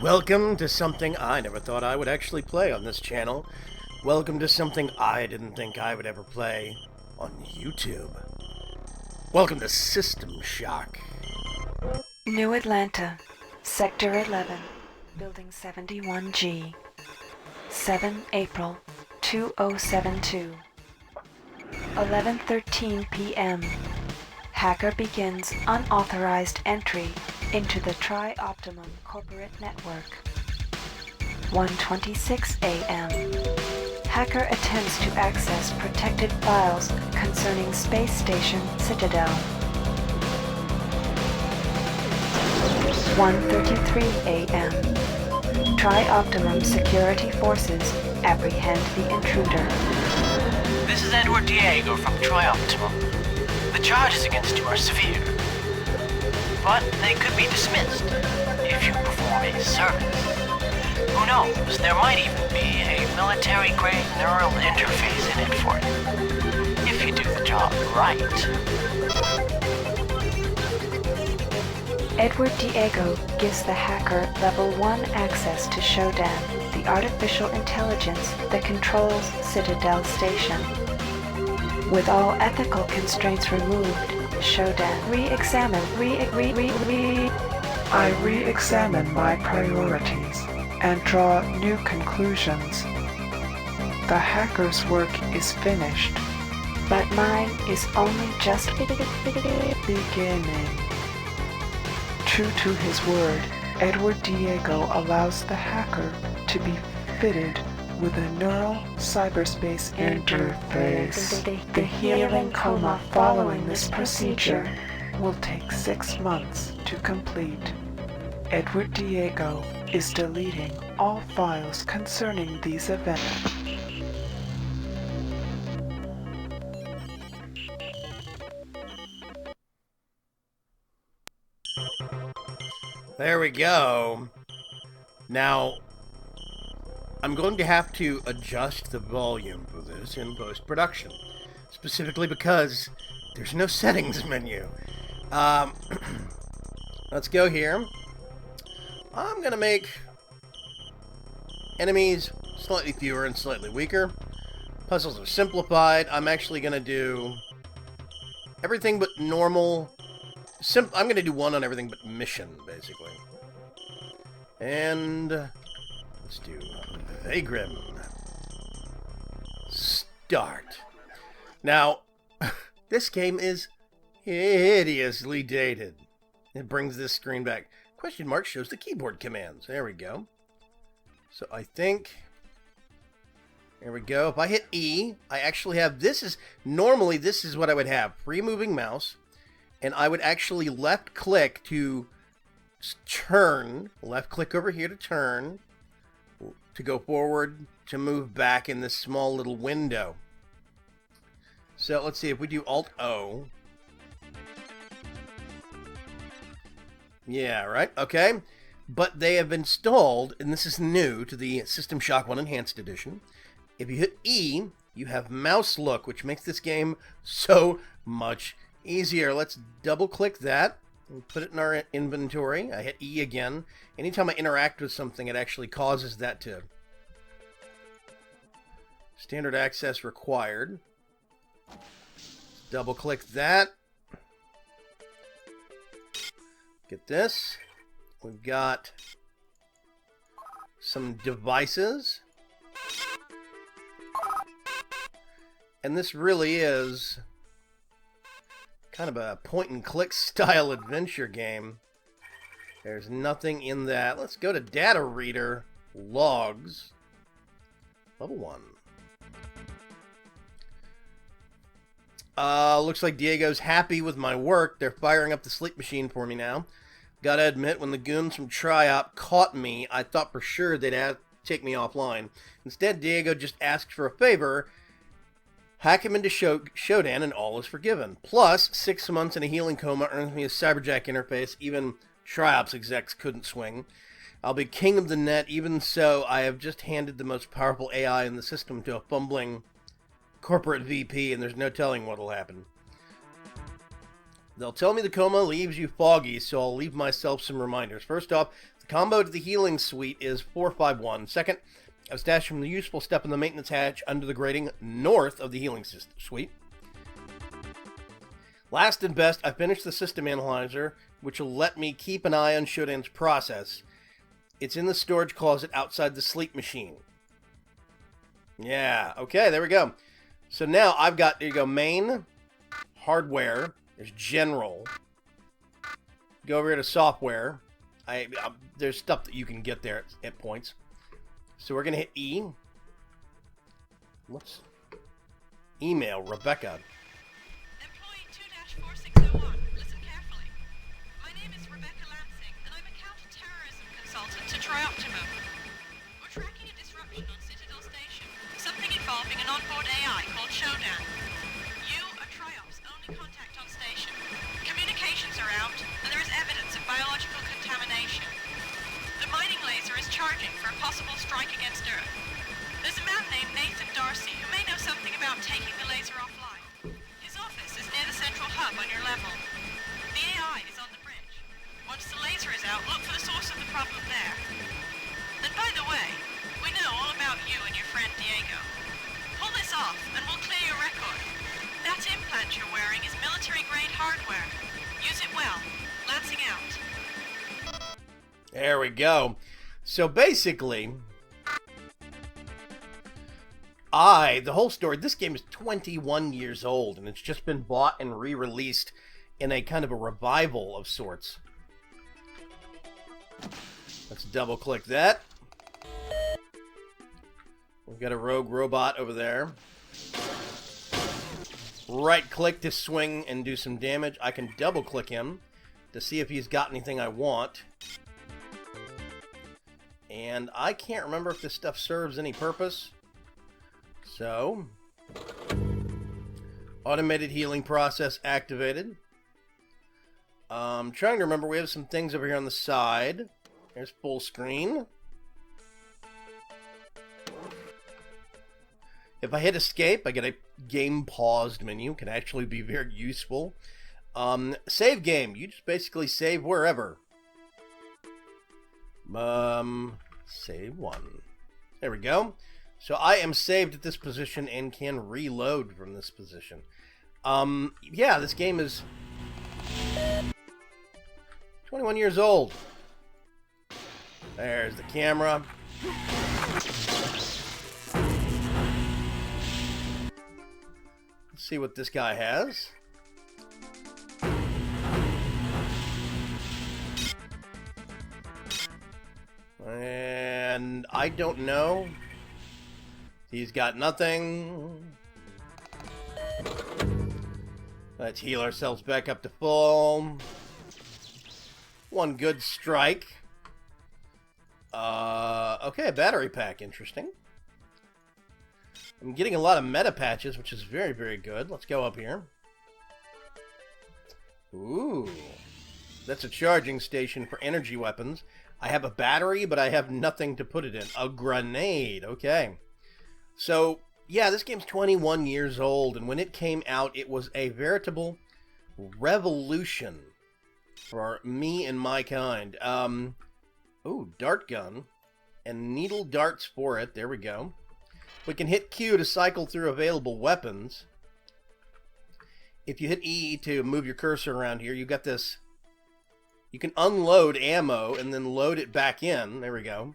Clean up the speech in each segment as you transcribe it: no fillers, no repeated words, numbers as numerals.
Welcome to something I never thought I would actually play on this channel. Welcome to something I didn't think I would ever play on YouTube. Welcome to System Shock. New Atlanta, Sector 11, Building 71G, 7 April 2072, 11:13 p.m. Hacker begins unauthorized entry into the Tri-Optimum corporate network. 1:26 a.m. Hacker attempts to access protected files concerning Space Station Citadel. 1:33 a.m. Tri-Optimum security forces apprehend the intruder. This is Edward Diego from Tri-Optimum. The charges against you are severe, but they could be dismissed if you perform a service. Who knows, there might even be a military-grade neural interface in it for you, if you do the job right. Edward Diego gives the hacker Level 1 access to Shodan, the artificial intelligence that controls Citadel Station. With all ethical constraints removed, Shodan I re-examine my priorities and draw new conclusions. The hacker's work is finished. but mine is only just Beginning. True to his word, Edward Diego allows the hacker to be fitted with a neural cyberspace interface. The healing coma following this procedure will take 6 months to complete. Edward Diego is deleting all files concerning these events. There we go. Now, I'm going to have to adjust the volume for this in post-production. Specifically because there's no settings menu. Let's go here. I'm going to make enemies slightly fewer and slightly weaker. Puzzles are simplified. I'm actually going to do everything but normal. I'm going to do one on everything but mission, basically. And let's do Vaygrim. Start. Now, this game is hideously dated. It brings this screen back. Question mark shows the keyboard commands. There we go. So I think... There we go. If I hit E, I actually have... Normally, this is what I would have. Free moving mouse. And I would actually left click to turn. Left click over here to turn. To go forward. To move back in this small little window. So let's see if we do Alt O. Yeah, right? Okay. But they have installed, and this is new to the System Shock 1 Enhanced Edition. If you hit E, you have mouse look, which makes this game so much easier. Let's double click that and put it in our inventory. I hit E again. Anytime I interact with something, it actually causes that to... Standard access required. Double click that. Get this. We've got some devices. And this really is kind of a point-and-click style adventure game. There's nothing in that. Let's go to Data Reader, Logs, Level 1. Looks like Diego's happy with my work. They're firing up the sleep machine for me now. Gotta admit, when the goons from Tri-Op caught me, I thought for sure they'd take me offline. Instead, Diego just asked for a favor. Hack him into Shodan and all is forgiven. Plus, 6 months in a healing coma earns me a cyberjack interface even Tri-Ops execs couldn't swing. I'll be king of the net. Even so, I have just handed the most powerful AI in the system to a fumbling corporate VP, and there's no telling what'll happen. They'll tell me the coma leaves you foggy, so I'll leave myself some reminders. First off, the Combo to the healing suite is 451. Second, a stash from the useful step in the maintenance hatch under the grating north of the healing suite. Last and best, I finished the system analyzer, which will let me keep an eye on Shodan's process. It's in the storage closet outside the sleep machine. Yeah, okay, there we go. So now I've got, there you go, main, hardware, there's general. Go over here to software. There's stuff that you can get there at points. So we're going to hit E. Let's email Rebecca. Employee 2-4601, listen carefully. My name is Rebecca Lansing, and I'm a counter-terrorism consultant to Trioptimum. We're tracking a disruption on Citadel Station, something involving an onboard AI called Shodan. You are Triop's only contact on station. Communications are out, and there is evidence of biological contamination. The mining laser is charging for a possible strike against Earth. There's a man named Nathan Darcy who may know something about taking the laser offline. His office is near the central hub on your level. The AI is on the bridge. Once the laser is out, look for the source of the problem there. And by the way, we know all about you and your friend Diego. Pull this off, and we'll clear your record. That implant you're wearing is military-grade hardware. Use it well. Lansing out. There we go. So basically, the whole story, this game is 21 years old, and it's just been bought and re-released in a kind of a revival of sorts. Let's double-click that. We've got a rogue robot over there. Right-click to swing and do some damage. I can double-click him to see if he's got anything I want. And I can't remember if this stuff serves any purpose. So, automated healing process activated. Trying to remember, we have some things over here on the side. There's full screen. If I hit escape, I get a game paused menu. Can actually be very useful. Save game. You just basically save wherever. Save one. There we go. So I am saved at this position and can reload from this position. Yeah, this game is 21 years old. There's the camera. Let's see what this guy has. And I don't know. He's got nothing. Let's heal ourselves back up to full. One good strike. Okay, battery pack. Interesting. I'm getting a lot of meta patches, which is very, very good. Let's go up here. Ooh. That's a charging station for energy weapons. I have a battery, but I have nothing to put it in. A grenade. Okay. So, yeah, this game's 21 years old, and when it came out, it was a veritable revolution for me and my kind. Ooh, dart gun. And needle darts for it. There we go. We can hit Q to cycle through available weapons. If you hit E to move your cursor around here, you got this. You can unload ammo and then load it back in. There we go.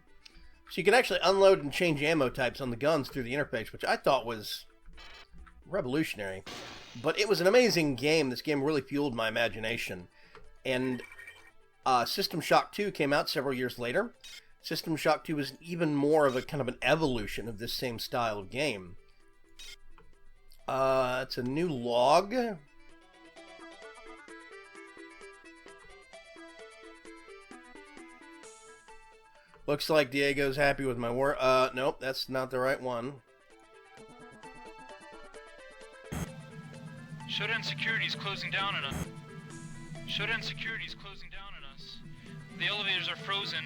So you can actually unload and change ammo types on the guns through the interface, which I thought was revolutionary. But it was an amazing game. This game really fueled my imagination. And System Shock 2 came out several years later. System Shock 2 was even more of a kind of an evolution of this same style of game. It's a new log. Looks like Diego's happy with my work. Nope, that's not the right one. Shodan Security's closing down on us. Shodan Security's closing down on us. The elevators are frozen.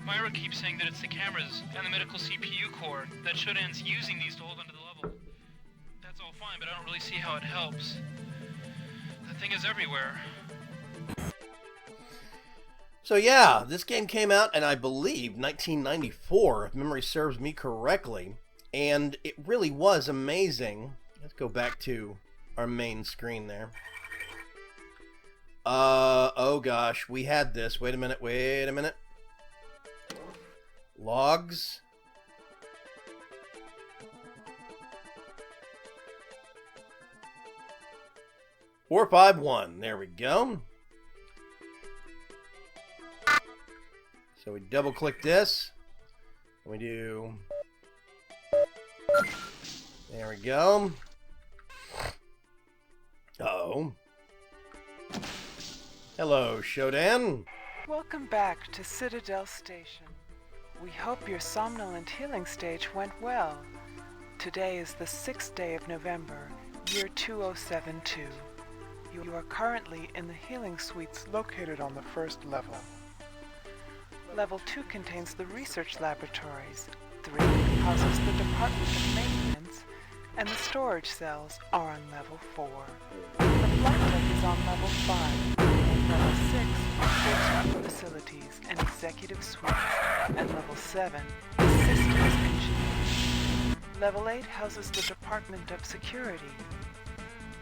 Myra keeps saying that it's the cameras and the medical CPU core that Shodan's using these to hold onto the level. That's all fine, but I don't really see how it helps. The thing is everywhere. So yeah, this game came out in, I believe, 1994, if memory serves me correctly. And it really was amazing. Let's go back to our main screen there. Oh gosh, we had this. Wait a minute. Logs. Four, 5, 1. There we go. So we double click this. We do. There we go. Uh-oh. Hello, Shodan. Welcome back to Citadel Station. We hope your somnolent healing stage went well. Today is the 6th day of November, year 2072. You are currently in the healing suites located on the first level. Level 2 contains the research laboratories. 3 houses the Department of Maintenance, and the storage cells are on level 4. The flight deck is on level 5. Level 6 are safety facilities and executive suites, and level 7 is systems engineering. Level 8 houses the Department of Security.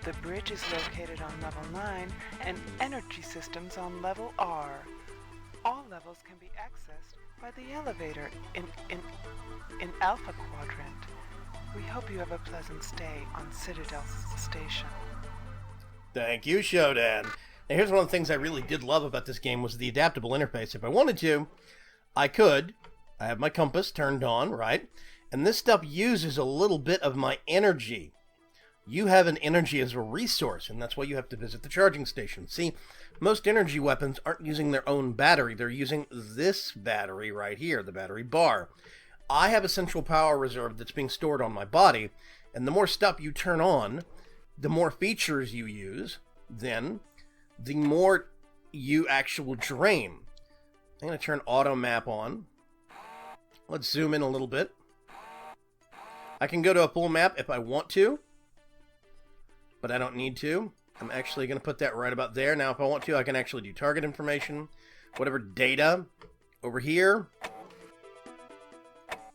The bridge is located on level 9, and energy systems on level R. All levels can be accessed by the elevator in Alpha Quadrant. We hope you have a pleasant stay on Citadel Station. Thank you, Shodan. Now here's one of the things I really did love about this game was the adaptable interface. If I wanted to, I could. I have my compass turned on, right? And this stuff uses a little bit of my energy. You have an energy as a resource, and that's why you have to visit the charging station. See, most energy weapons aren't using their own battery. They're using this battery right here, the battery bar. I have a central power reserve that's being stored on my body, and the more stuff you turn on, the more features you use, then the more you actually drain. I'm going to turn auto map on. Let's zoom in a little bit. I can go to a full map if I want to, but I don't need to. I'm actually going to put that right about there. Now, if I want to, I can actually do target information, whatever data over here.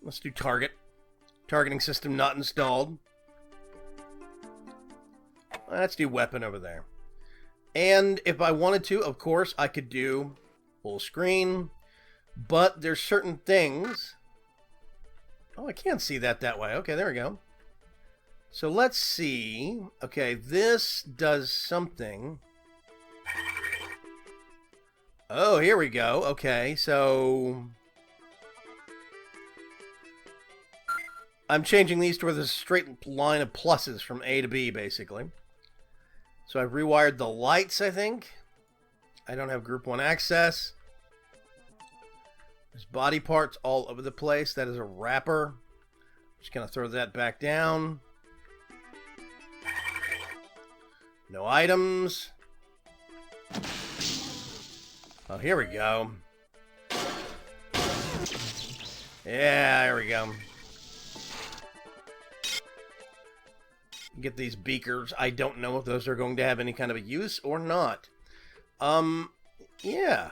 Let's do target. Targeting system not installed. Let's do weapon over there. And if I wanted to, of course, I could do full screen, but there's certain things. Oh, I can't see that way. Okay, there we go. So let's see. Okay, this does something. Oh, here we go. Okay, so I'm changing these to a straight line of pluses from A to B, basically. So I've rewired the lights, I think. I don't have Group 1 access. There's body parts all over the place. That is a wrapper. Just going to throw that back down. No items. Oh, here we go. Yeah, there we go. Get these beakers. I don't know if those are going to have any kind of a use or not. Yeah.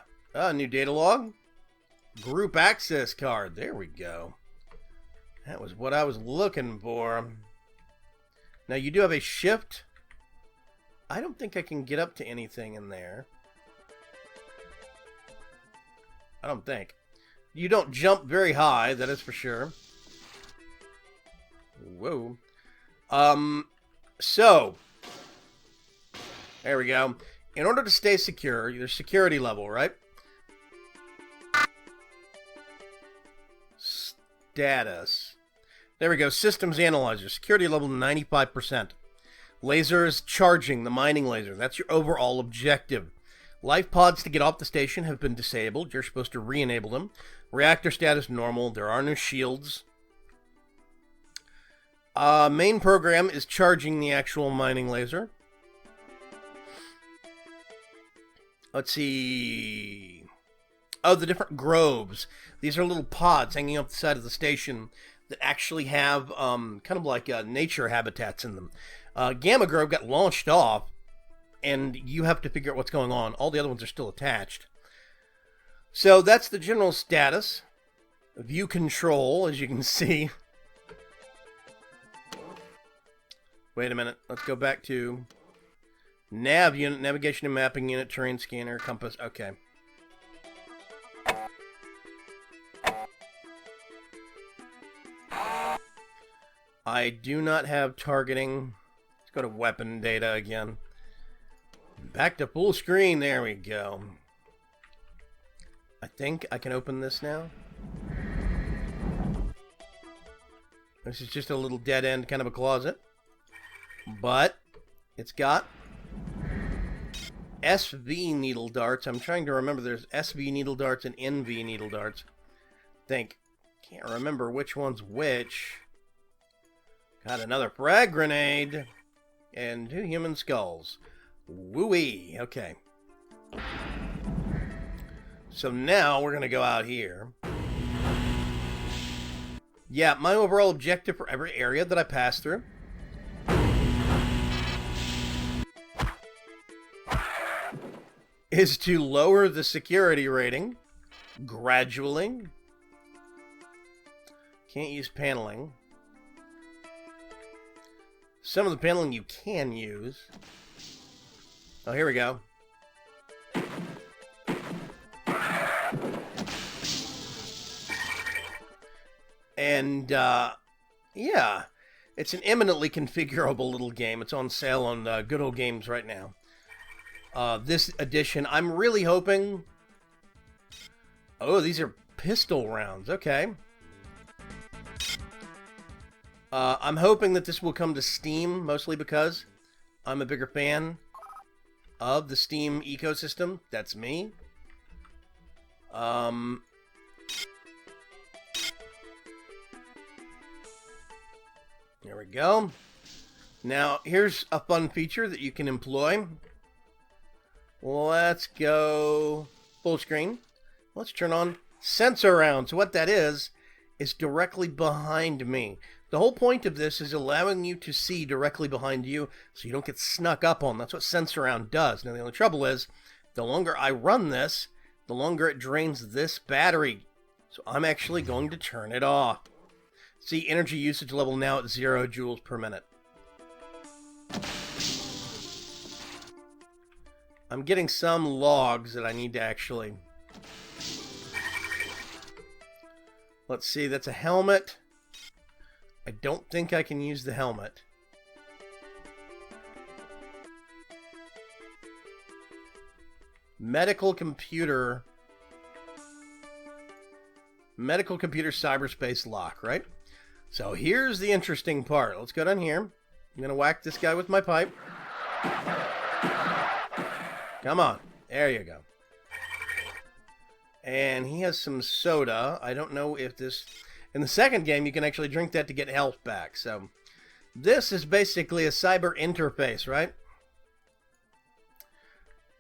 New data log. Group access card. There we go. That was what I was looking for. Now, you do have a shift. I don't think I can get up to anything in there. I don't think. You don't jump very high, that is for sure. Whoa. So, there we go. In order to stay secure, there's security level, right? Status. There we go. Systems analyzer. Security level 95%. Lasers charging, the mining laser. That's your overall objective. Life pods to get off the station have been disabled. You're supposed to re-enable them. Reactor status normal. There are no shields. Main program is charging the actual mining laser. Let's see. Oh, the different groves. These are little pods hanging up the side of the station that actually have kind of like nature habitats in them. Gamma Grove got launched off, and you have to figure out what's going on. All the other ones are still attached. So that's the general status. View control, as you can see. Wait a minute. Let's go back to nav unit, navigation and mapping unit, terrain scanner, compass. Okay. I do not have targeting. Let's go to weapon data again. Back to full screen. There we go. I think I can open this now. This is just a little dead end kind of a closet. But it's got SV needle darts. I'm trying to remember. There's SV needle darts and NV needle darts. Can't remember which one's which. Got another frag grenade. And 2 human skulls. Woo-wee. Okay. So now we're going to go out here. Yeah, my overall objective for every area that I pass through is to lower the security rating gradually. Can't use paneling. Some of the paneling you can use. Oh, here we go. And, yeah, it's an eminently configurable little game. It's on sale on Good Old Games right now. This edition, I'm really hoping... Oh, these are pistol rounds. Okay. I'm hoping that this will come to Steam, mostly because I'm a bigger fan of the Steam ecosystem. That's me. There we go. Now, here's a fun feature that you can employ. Let's go full screen. Let's turn on sensor round. So what that is directly behind me. The whole point of this is allowing you to see directly behind you so you don't get snuck up on. That's what sensor round does. Now, the only trouble is, the longer I run this, the longer it drains this battery. So I'm actually going to turn it off. See, energy usage level now at 0 joules per minute. I'm getting some logs that I need to actually... Let's see, that's a helmet. I don't think I can use the helmet. Medical computer cyberspace lock, right? So here's the interesting part. Let's go down here. I'm going to whack this guy with my pipe. Come on. There you go. And he has some soda. I don't know if this... In the second game, you can actually drink that to get health back. So this is basically a cyber interface, right?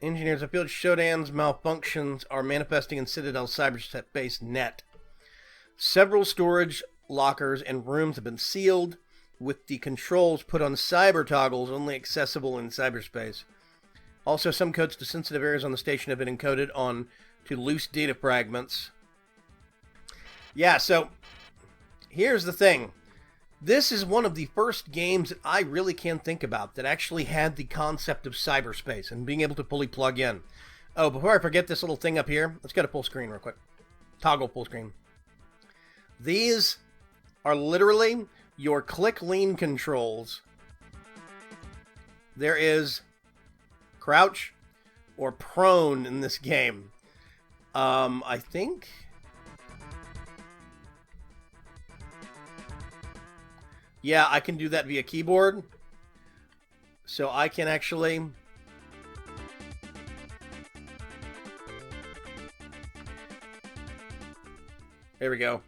Engineers appeal Shodan's malfunctions are manifesting in Citadel cyberspace net. Several storage lockers and rooms have been sealed, with the controls put on cyber toggles only accessible in cyberspace. Also, some codes to sensitive areas on the station have been encoded on to loose data fragments. Yeah, so here's the thing. This is one of the first games that I really can think about that actually had the concept of cyberspace and being able to fully plug in. Oh, before I forget this little thing up here, let's go to full screen real quick. Toggle full screen. These are literally your click lean controls. There is crouch or prone in this game. I think... Yeah, I can do that via keyboard. So I can actually... There we go.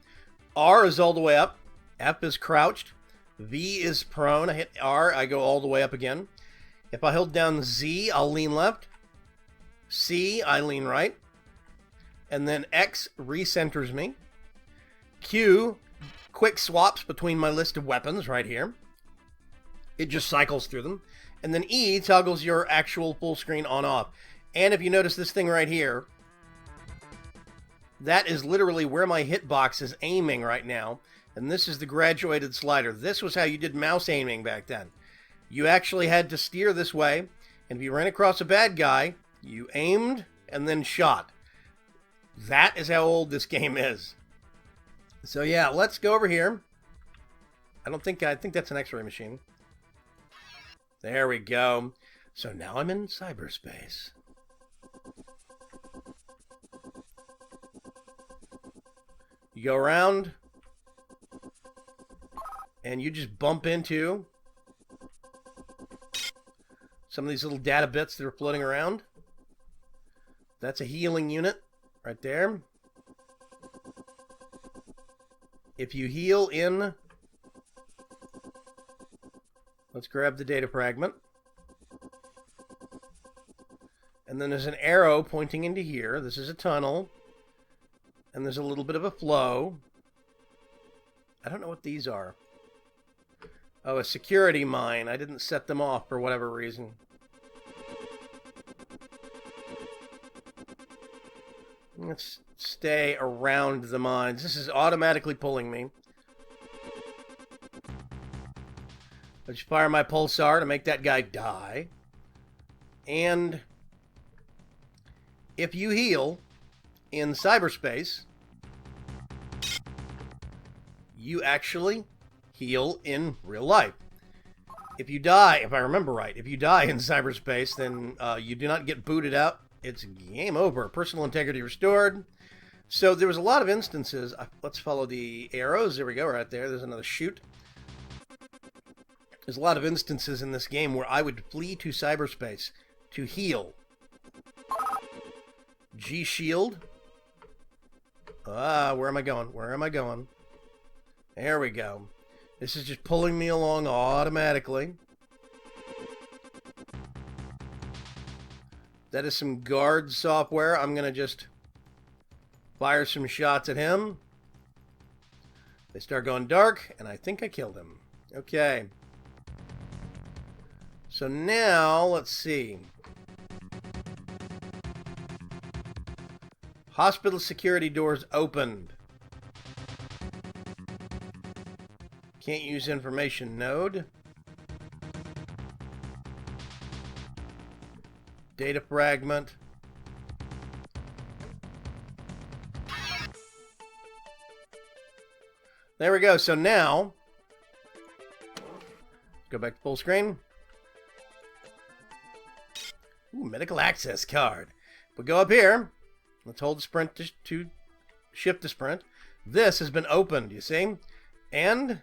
R is all the way up. F is crouched. V is prone. I hit R, I go all the way up again. If I hold down Z, I'll lean left. C, I lean right. And then X recenters me. Q, quick swaps between my list of weapons right here. It just cycles through them. And then E toggles your actual full screen on off. And if you notice this thing right here, That is literally where my hitbox is aiming right now. And this is the graduated slider. This was how you did mouse aiming back then. You actually had to steer this way, and if you ran across a bad guy, you aimed and then shot. That is how old this game is. So yeah, let's go over here. I think that's an X-ray machine. There we go. So now I'm in cyberspace. You go around, and you just bump into some of these little data bits that are floating around. That's a healing unit right there. If you heal in... Let's grab the data fragment. And then there's an arrow pointing into here. This is a tunnel. And there's a little bit of a flow. I don't know what these are. Oh, a security mine. I didn't set them off for whatever reason. Let's stay around the mines. This is automatically pulling me. Let's fire my pulsar to make that guy die. And if you heal in cyberspace, you actually heal in real life. If you die, if I remember right, if you die in cyberspace, then you do not get booted out. It's game over. Personal integrity restored. So there was a lot of instances. Let's follow the arrows. There we go, right there. There's another chute. There's a lot of instances in this game where I would flee to cyberspace to heal. G shield. Where am I going? Where am I going? There we go. This is just pulling me along automatically. That is some guard software. I'm going to just fire some shots at him. They start going dark, and I think I killed him. Okay. So now, let's see. Hospital security doors opened. Can't use information node. Data fragment. There we go. So now, go back to full screen. Ooh, medical access card. We go up here. Let's hold the sprint to shift the sprint. This has been opened, you see? And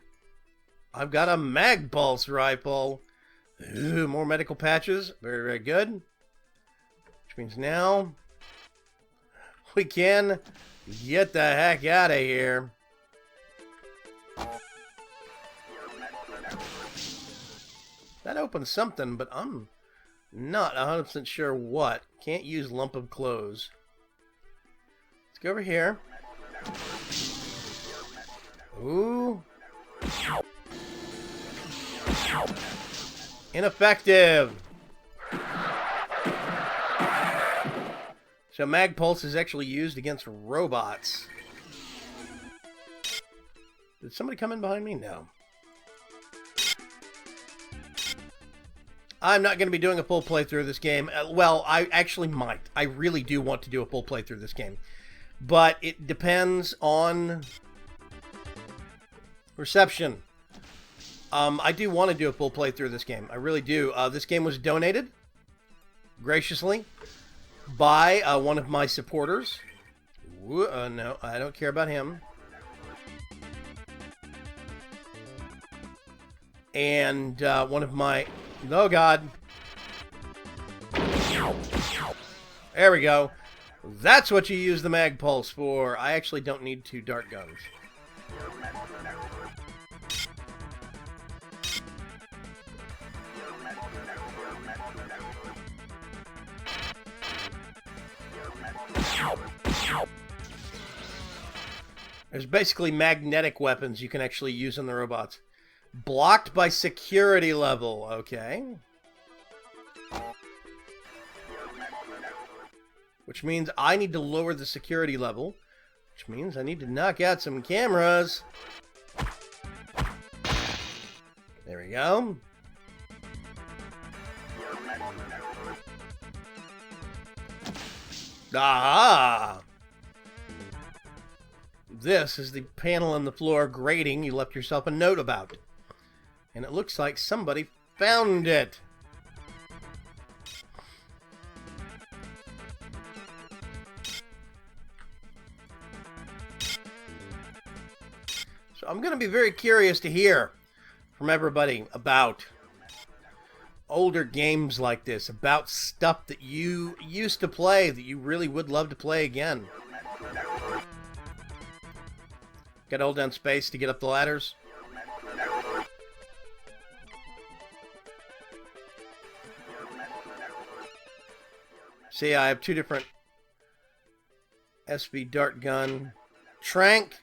I've got a mag pulse rifle. Ooh, more medical patches. Very, very good. Which means now we can get the heck out of here. That opens something, but I'm not 100% sure what. Can't use lump of clothes. Let's go over here. Ooh. Ineffective. So mag pulse is actually used against robots. Did somebody come in behind me? No. I'm not going to be doing a full playthrough of this game. Well, I actually might. I really do want to do a full playthrough of this game. But it depends on reception. I do want to do a full playthrough of this game. I really do. This game was donated graciously by one of my supporters. No, I don't care about him. And one of my... Oh, God. There we go. That's what you use the mag pulse for. I actually don't need 2 dart guns. There's basically magnetic weapons you can actually use on the robots. Blocked by security level. Okay. Which means I need to lower the security level Which means I need to knock out some cameras. There we go. Ah! This is the panel on the floor grating you left yourself a note about. And it looks like somebody found it. So I'm going to be very curious to hear from everybody about older games like this, about stuff that you used to play that you really would love to play again. Got to hold down space to get up the ladders. See, I have two different SV dart gun. Trank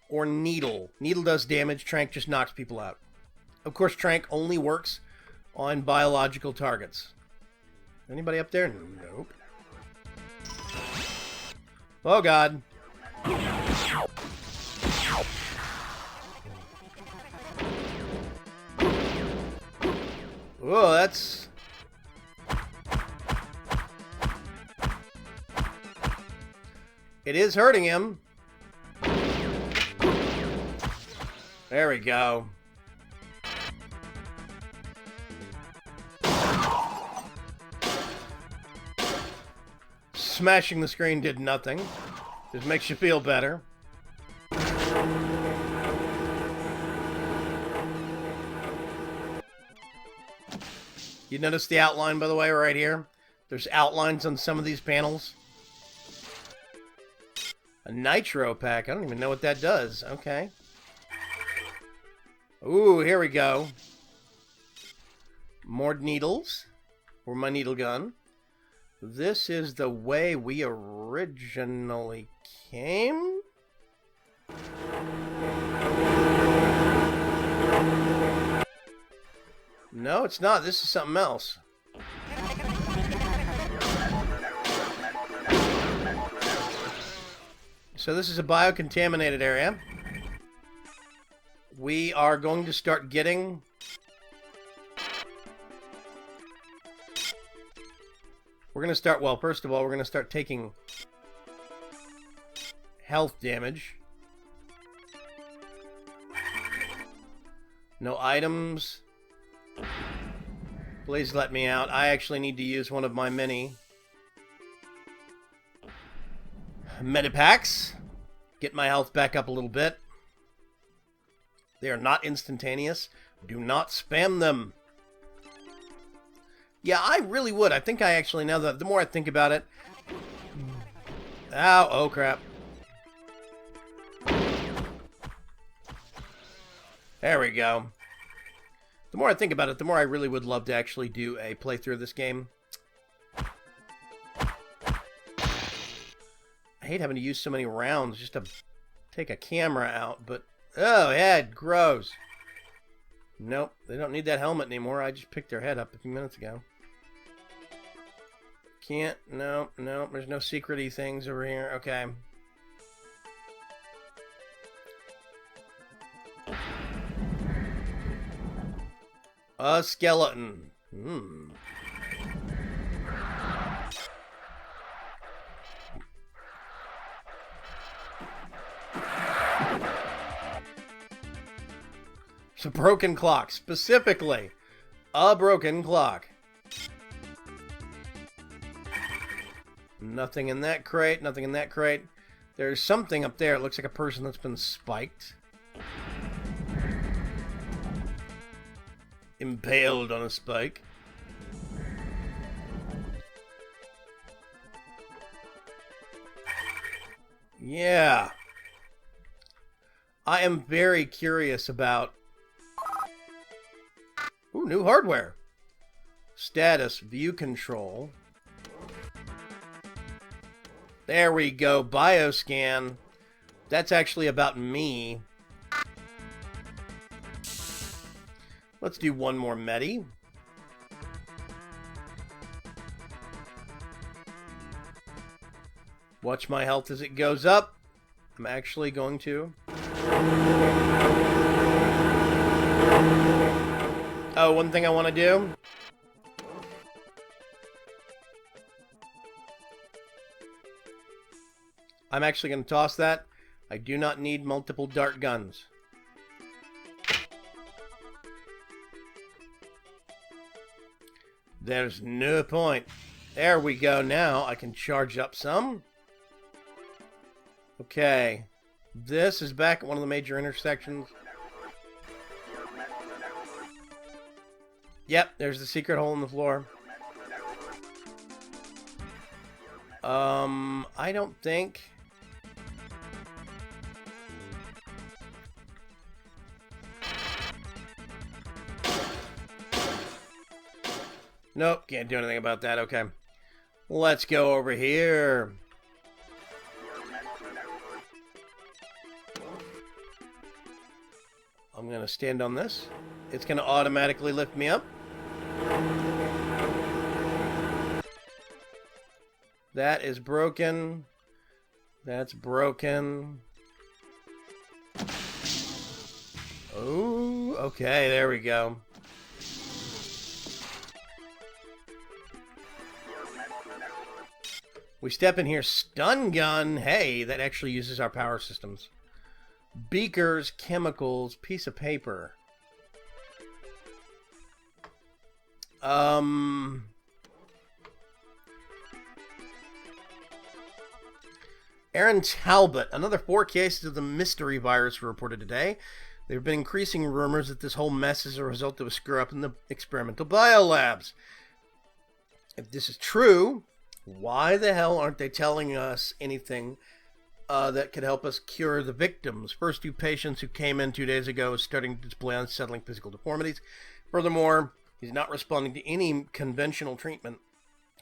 or needle. Needle does damage, Trank just knocks people out. Of course, Trank only works on biological targets. Anybody up there? Nope. Oh, God. Whoa, that's... It is hurting him. There we go. Smashing the screen did nothing. Just makes you feel better. You notice the outline, by the way, right here? There's outlines on some of these panels. A nitro pack. I don't even know what that does. Okay. Ooh, here we go. More needles. For my needle gun. This is the way we originally came? No, it's not. This is something else. So this is a biocontaminated area. We are going to start getting... We're going to start, well, first of all, we're going to start taking health damage. No items. Please let me out. I actually need to use one of my many medipacks. Get my health back up a little bit. They are not instantaneous. Do not spam them. Yeah, I really would. I think I actually, now that the more I think about it... Ow, oh crap. There we go. The more I think about it, the more I really would love to actually do a playthrough of this game. I hate having to use so many rounds just to take a camera out, but... Oh, head, gross. Nope, they don't need that helmet anymore. I just picked their head up a few minutes ago. Can't, no, there's no secret-y things over here. Okay. A skeleton. It's a broken clock. Specifically, a broken clock. Nothing in that crate. Nothing in that crate. There's something up there. It looks like a person that's been spiked. Impaled on a spike. Yeah. I am very curious about... Ooh, new hardware. Status, view control. There we go, bioscan. That's actually about me. Let's do one more medi. Watch my health as it goes up. I'm actually going to... Oh, one thing I want to do... I'm actually going to toss that. I do not need multiple dart guns. There's no point. There we go. Now I can charge up some. Okay. This is back at one of the major intersections. Yep, there's the secret hole in the floor. I don't think... Nope, can't do anything about that. Okay. Let's go over here. I'm going to stand on this. It's going to automatically lift me up. That is broken. That's broken. Oh, okay, there we go. We step in here, stun gun. Hey, that actually uses our power systems. Beakers, chemicals, piece of paper. Aaron Talbot. Another 4 cases of the mystery virus were reported today. There have been increasing rumors that this whole mess is a result of a screw-up in the experimental biolabs. If this is true, why the hell aren't they telling us anything that could help us cure the victims? First 2 patients who came in 2 days ago is starting to display unsettling physical deformities. Furthermore, he's not responding to any conventional treatment.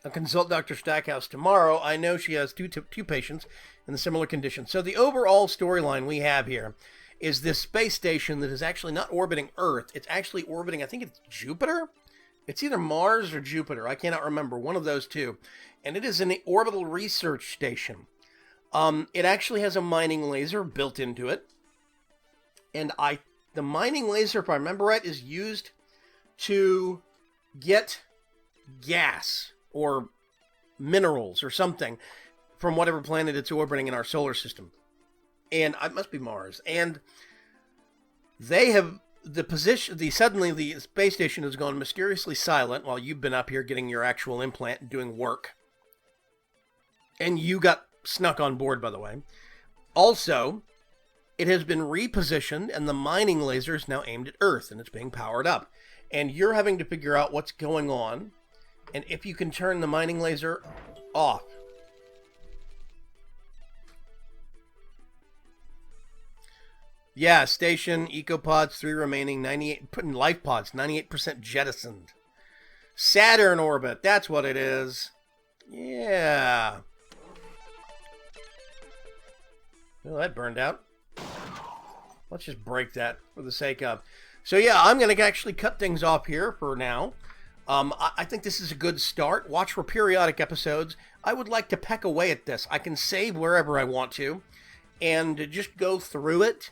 I'll consult Dr. Stackhouse tomorrow. I know she has two patients in a similar condition. So the overall storyline we have here is this space station that is actually not orbiting Earth. It's actually orbiting, I think it's Jupiter? It's either Mars or Jupiter. I cannot remember. One of those two. And it is an orbital research station. It actually has a mining laser built into it. And the mining laser, if I remember right, is used to get gas or minerals or something from whatever planet it's orbiting in our solar system. And it must be Mars. And they have suddenly the space station has gone mysteriously silent while you've been up here getting your actual implant and doing work. And you got snuck on board, by the way. Also, it has been repositioned and the mining laser is now aimed at Earth and it's being powered up. And you're having to figure out what's going on and if you can turn the mining laser off. Yeah, station, ecopods, 3 remaining, 98, putting life pods, 98% jettisoned. Saturn orbit, that's what it is. Yeah. Well, that burned out. Let's just break that for the sake of. So yeah, I'm going to actually cut things off here for now. I think this is a good start. Watch for periodic episodes. I would like to peck away at this. I can save wherever I want to and just go through it.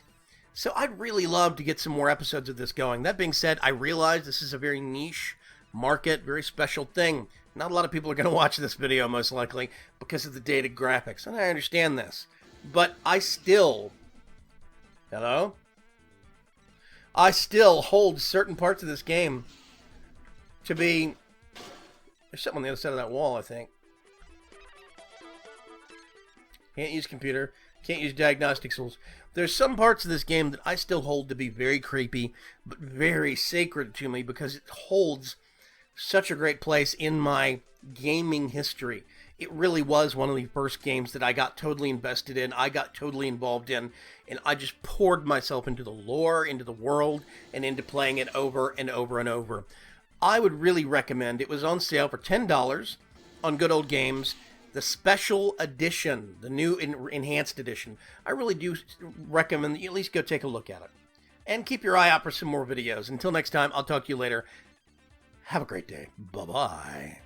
So I'd really love to get some more episodes of this going. That being said, I realize this is a very niche market, very special thing. Not a lot of people are going to watch this video, most likely, because of the dated graphics. And I understand this. But I still... Hello? I still hold certain parts of this game to be... There's something on the other side of that wall, I think. Can't use computer. Can't use diagnostic tools. There's some parts of this game that I still hold to be very creepy, but very sacred to me because it holds such a great place in my gaming history. It really was one of the first games that I got totally invested in, I got totally involved in, and I just poured myself into the lore, into the world, and into playing it over and over and over. I would really recommend, it was on sale for $10 on Good Old Games, the special edition, the new enhanced edition. I really do recommend that you at least go take a look at it. And keep your eye out for some more videos. Until next time, I'll talk to you later. Have a great day. Bye-bye.